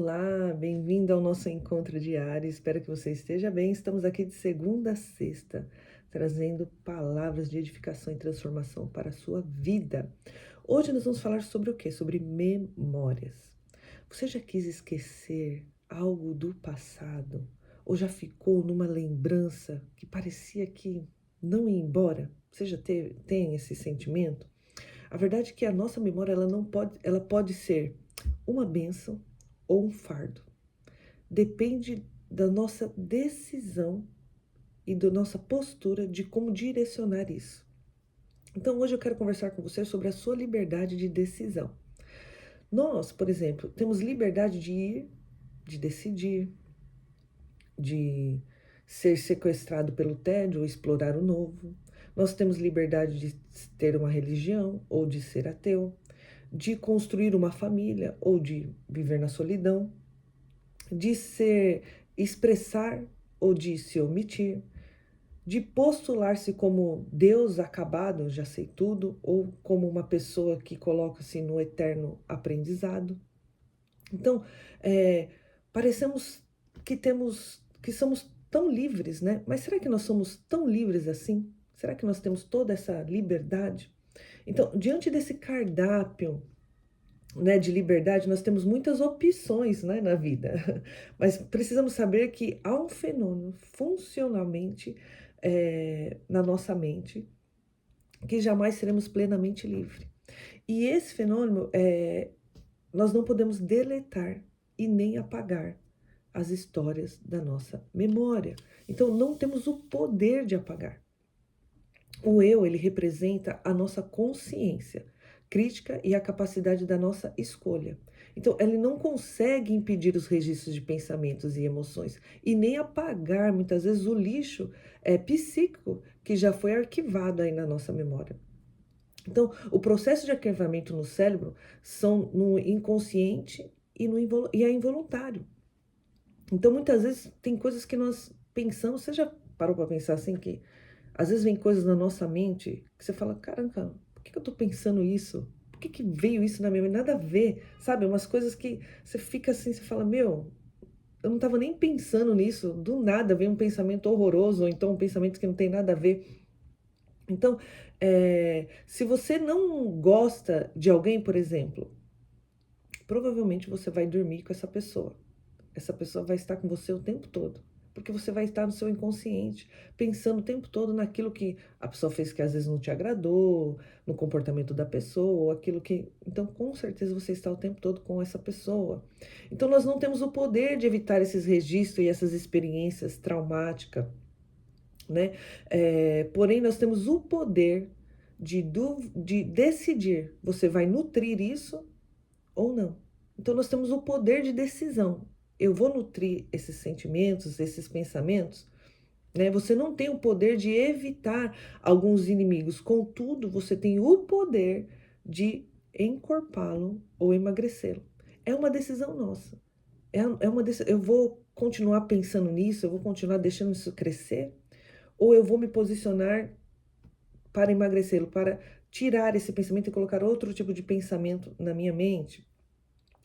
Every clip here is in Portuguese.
Olá, bem-vindo ao nosso encontro diário. Espero que você esteja bem. Estamos aqui de segunda a sexta, trazendo palavras de edificação e transformação para a sua vida. Hoje nós vamos falar sobre o quê? Sobre memórias. Você já quis esquecer algo do passado? Ou já ficou numa lembrança que parecia que não ia embora? Você já tem esse sentimento? A verdade é que a nossa memória ela pode ser uma bênção ou um fardo. Depende da nossa decisão e da nossa postura de como direcionar isso. Então hoje eu quero conversar com você sobre a sua liberdade de decisão. Nós, por exemplo, temos liberdade de ir, de decidir, de ser sequestrado pelo tédio ou explorar o novo. Nós temos liberdade de ter uma religião ou de ser ateu, de construir uma família ou de viver na solidão, de se expressar ou de se omitir, de postular-se como Deus acabado, já sei tudo, ou como uma pessoa que coloca-se no eterno aprendizado. Então, parecemos que somos tão livres, né? Mas será que nós somos tão livres assim? Será que nós temos toda essa liberdade? Então, diante desse cardápio, né, de liberdade, nós temos muitas opções, né, na vida, mas precisamos saber que há um fenômeno funcionalmente na nossa mente que jamais seremos plenamente livres. E esse fenômeno nós não podemos deletar e nem apagar as histórias da nossa memória. Então não temos o poder de apagar. O eu, ele representa a nossa consciência crítica e a capacidade da nossa escolha. Então, ele não consegue impedir os registros de pensamentos e emoções e nem apagar, muitas vezes, o lixo psíquico que já foi arquivado aí na nossa memória. Então, o processo de arquivamento no cérebro são no inconsciente e é involuntário. Então, muitas vezes, tem coisas que nós pensamos, você já parou para pensar assim que às vezes vem coisas na nossa mente que você fala, caramba, por que eu tô pensando isso? Por que veio isso na minha mente? Nada a ver, sabe? Umas coisas que você fica assim, você fala, meu, eu não tava nem pensando nisso, do nada vem um pensamento horroroso, ou então um pensamento que não tem nada a ver. Então, se você não gosta de alguém, por exemplo, provavelmente você vai dormir com essa pessoa. Essa pessoa vai estar com você o tempo todo. Porque você vai estar no seu inconsciente, pensando o tempo todo naquilo que a pessoa fez que às vezes não te agradou, no comportamento da pessoa, ou aquilo que. Então, com certeza, você está o tempo todo com essa pessoa. Então, nós não temos o poder de evitar esses registros e essas experiências traumáticas, né? Porém, nós temos o poder de decidir. Você vai nutrir isso ou não. Então, nós temos o poder de decisão. Eu vou nutrir esses sentimentos, esses pensamentos, né? Você não tem o poder de evitar alguns inimigos, contudo, você tem o poder de encorpá-lo ou emagrecê-lo. É uma decisão nossa. É uma decisão. Eu vou continuar pensando nisso, eu vou continuar deixando isso crescer, ou eu vou me posicionar para emagrecê-lo, para tirar esse pensamento e colocar outro tipo de pensamento na minha mente.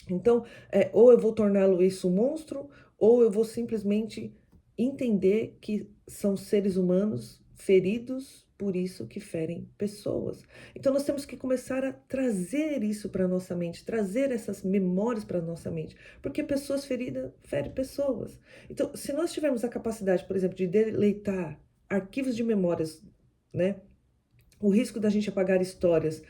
Então, ou eu vou torná-lo isso um monstro, ou eu vou simplesmente entender que são seres humanos feridos, por isso que ferem pessoas. Então, nós temos que começar a trazer isso para a nossa mente, trazer essas memórias para a nossa mente, porque pessoas feridas ferem pessoas. Então, se nós tivermos a capacidade, por exemplo, de deleitar arquivos de memórias, né? O risco da gente apagar histórias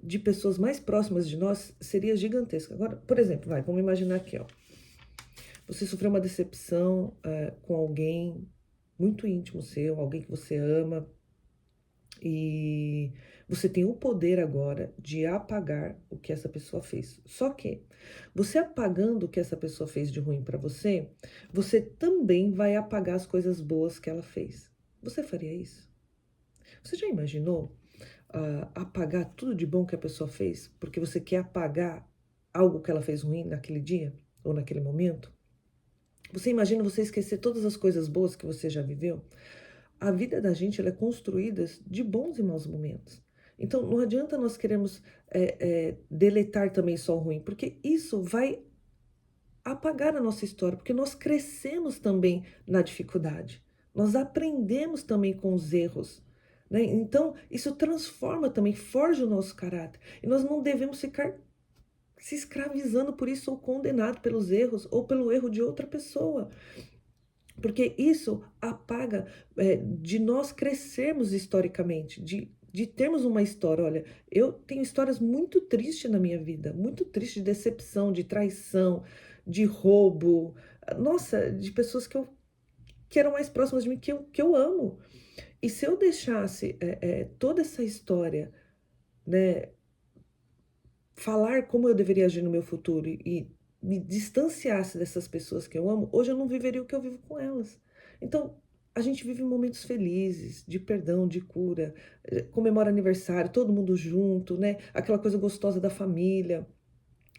de pessoas mais próximas de nós seria gigantesco. Agora, por exemplo, vamos imaginar aqui, ó. Você sofreu uma decepção com alguém muito íntimo seu, alguém que você ama, e você tem o poder agora de apagar o que essa pessoa fez. Só que você apagando o que essa pessoa fez de ruim para você, você também vai apagar as coisas boas que ela fez. Você faria isso? Você já imaginou apagar tudo de bom que a pessoa fez, porque você quer apagar algo que ela fez ruim naquele dia ou naquele momento? Você imagina você esquecer todas as coisas boas que você já viveu? A vida da gente ela é construída de bons e maus momentos. Então não adianta nós queremos deletar também só o ruim, porque isso vai apagar a nossa história, porque nós crescemos também na dificuldade. Nós aprendemos também com os erros, né? Então, isso transforma também, forja o nosso caráter. E nós não devemos ficar se escravizando por isso ou condenado pelos erros ou pelo erro de outra pessoa. Porque isso apaga de nós crescermos historicamente, de termos uma história. Olha, eu tenho histórias muito tristes na minha vida, muito tristes de decepção, de traição, de roubo, nossa, de pessoas que eram mais próximas de mim, que eu amo. E se eu deixasse toda essa história, né, falar como eu deveria agir no meu futuro e me distanciasse dessas pessoas que eu amo, hoje eu não viveria o que eu vivo com elas. Então, a gente vive momentos felizes, de perdão, de cura, comemora aniversário, todo mundo junto, né? Aquela coisa gostosa da família.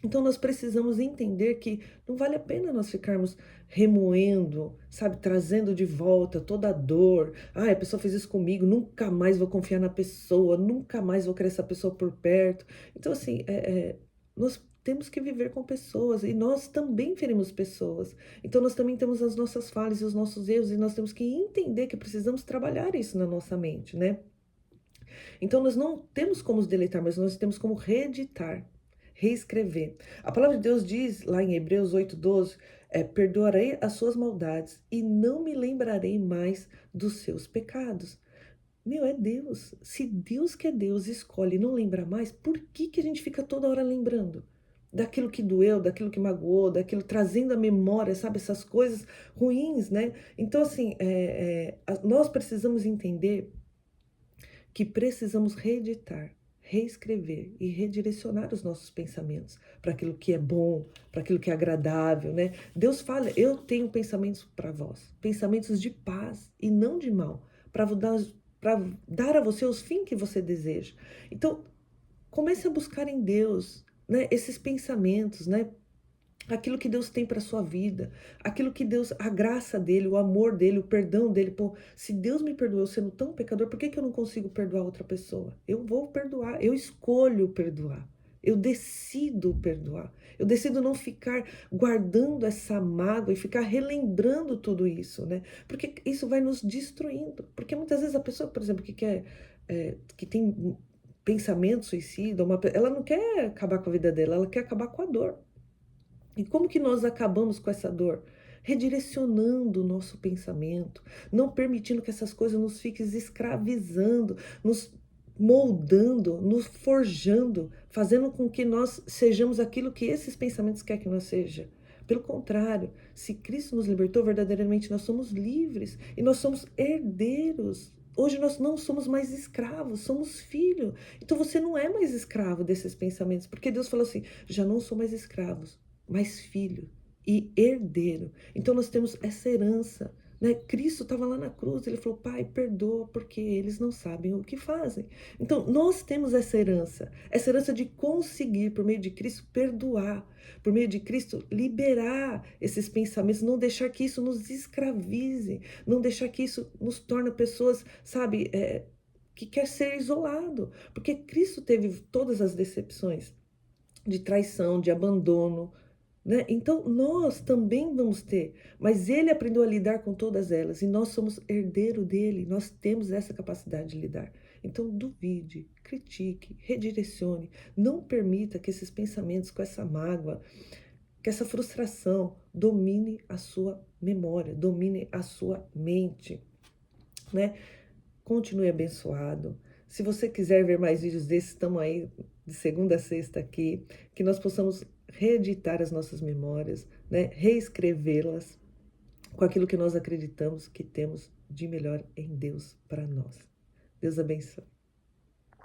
Então nós precisamos entender que não vale a pena nós ficarmos remoendo, sabe, trazendo de volta toda a dor. Ah, a pessoa fez isso comigo, nunca mais vou confiar na pessoa, nunca mais vou querer essa pessoa por perto. Então, assim, nós temos que viver com pessoas e nós também ferimos pessoas. Então, nós também temos as nossas falhas e os nossos erros e nós temos que entender que precisamos trabalhar isso na nossa mente, né? Então, nós não temos como os deletar, mas nós temos como reeditar, reescrever. A palavra de Deus diz lá em Hebreus 8:12, perdoarei as suas maldades e não me lembrarei mais dos seus pecados. Meu, é Deus. Se Deus que é Deus escolhe não lembrar mais, por que que a gente fica toda hora lembrando? Daquilo que doeu, daquilo que magoou, daquilo trazendo à memória, sabe, essas coisas ruins, né? Então, assim, nós precisamos entender que precisamos reeditar, reescrever e redirecionar os nossos pensamentos para aquilo que é bom, para aquilo que é agradável, né? Deus fala: eu tenho pensamentos para vós, pensamentos de paz e não de mal, para dar a você os fins que você deseja. Então, comece a buscar em Deus, né, esses pensamentos, né? Aquilo que Deus tem para sua vida, aquilo que Deus, a graça dele, o amor dele, o perdão dele. Pô, se Deus me perdoou sendo tão pecador, por que que eu não consigo perdoar outra pessoa? Eu vou perdoar, eu escolho perdoar. Eu decido perdoar. Eu decido não ficar guardando essa mágoa e ficar relembrando tudo isso, né? Porque isso vai nos destruindo. Porque muitas vezes a pessoa, por exemplo, que quer, que tem pensamento suicida, ela não quer acabar com a vida dela, ela quer acabar com a dor. E como que nós acabamos com essa dor? Redirecionando o nosso pensamento, não permitindo que essas coisas nos fiquem escravizando, nos moldando, nos forjando, fazendo com que nós sejamos aquilo que esses pensamentos querem que nós seja. Pelo contrário, se Cristo nos libertou, verdadeiramente nós somos livres e nós somos herdeiros. Hoje nós não somos mais escravos, somos filhos. Então você não é mais escravo desses pensamentos, porque Deus falou assim: já não sou mais escravos, mas filho e herdeiro. Então nós temos essa herança, né? Cristo estava lá na cruz, ele falou: Pai, perdoa porque eles não sabem o que fazem. Então nós temos essa herança de conseguir, por meio de Cristo, perdoar, por meio de Cristo, liberar esses pensamentos, não deixar que isso nos escravize, não deixar que isso nos torne pessoas, sabe, que quer ser isolado, porque Cristo teve todas as decepções de traição, de abandono, né? Então nós também vamos ter, mas ele aprendeu a lidar com todas elas e nós somos herdeiro dele, nós temos essa capacidade de lidar. Então duvide, critique, redirecione, não permita que esses pensamentos com essa mágoa, que essa frustração domine a sua memória, domine a sua mente, né? Continue abençoado. Se você quiser ver mais vídeos desses, estamos aí de segunda a sexta aqui, que nós possamos reeditar as nossas memórias, né? Reescrevê-las com aquilo que nós acreditamos que temos de melhor em Deus para nós. Deus abençoe.